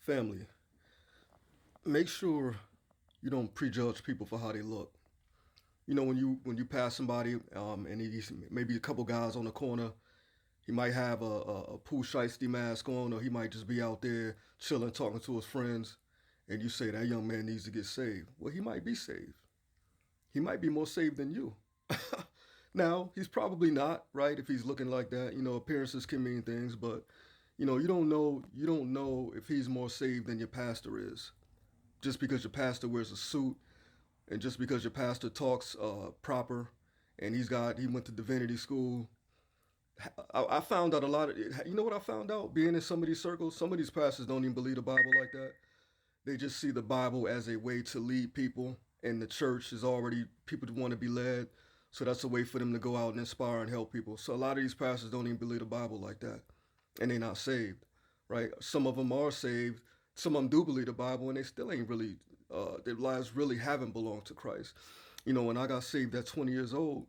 Family, make sure you don't prejudge people for how they look. You know, when you pass somebody, and he's maybe a couple guys on the corner, he might have a Pooh Shiesty mask on, or he might just be out there chilling, talking to his friends, and you say that young man needs to get saved. Well, he might be saved. He might be more saved than you. Now, he's probably not, right? If he's looking like that, appearances can mean things, but you don't know if he's more saved than your pastor is. Just because your pastor wears a suit, and just because your pastor talks proper, and he went to divinity school. I found out a lot of, you know what I found out being in some of these circles. Some of these pastors don't even believe the Bible like that. They just see the Bible as a way to lead people, and the church is already people want to be led. So that's a way for them to go out and inspire and help people. So a lot of these pastors don't even believe the Bible like that, and they're not saved, right? Some of them are saved. Some of them do believe the Bible, and they still ain't really. Their lives really haven't belonged to Christ. When I got saved at 20 years old,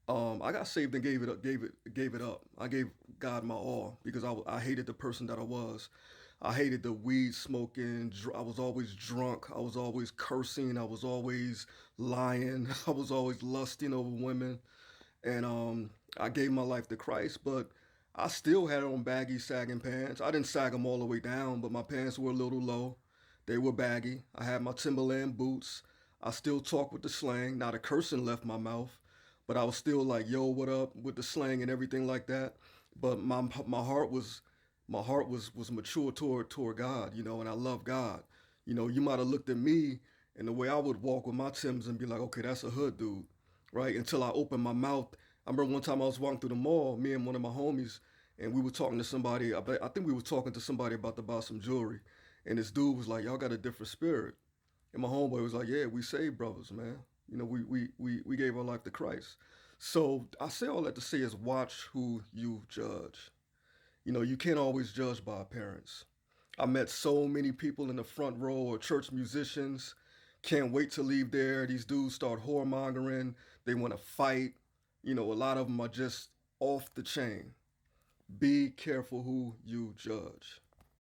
I got saved and gave it up. I gave God my all because I hated the person that I was. I hated the weed smoking. I was always drunk. I was always cursing. I was always lying. I was always lusting over women. And I gave my life to Christ, but I still had on baggy, sagging pants. I didn't sag them all the way down, but my pants were a little low. They were baggy. I had my Timberland boots. I still talk with the slang. Not a cursing left my mouth, but I was still like, "Yo, what up?" with the slang and everything like that. But my heart was mature toward God, and I love God. You might have looked at me and the way I would walk with my Timbs and be like, "Okay, that's a hood dude," right? Until I opened my mouth. I remember one time I was walking through the mall, me and one of my homies, and we were talking to somebody. I think we were talking to somebody about to buy some jewelry, and this dude was like, "Y'all got a different spirit." And my homeboy was like, "Yeah, we saved brothers, man. We gave our life to Christ." So I say all that to say is watch who you judge. You can't always judge by appearance. I met so many people in the front row or church musicians. Can't wait to leave there. These dudes start whoremongering. They want to fight. A lot of them are just off the chain. Be careful who you judge.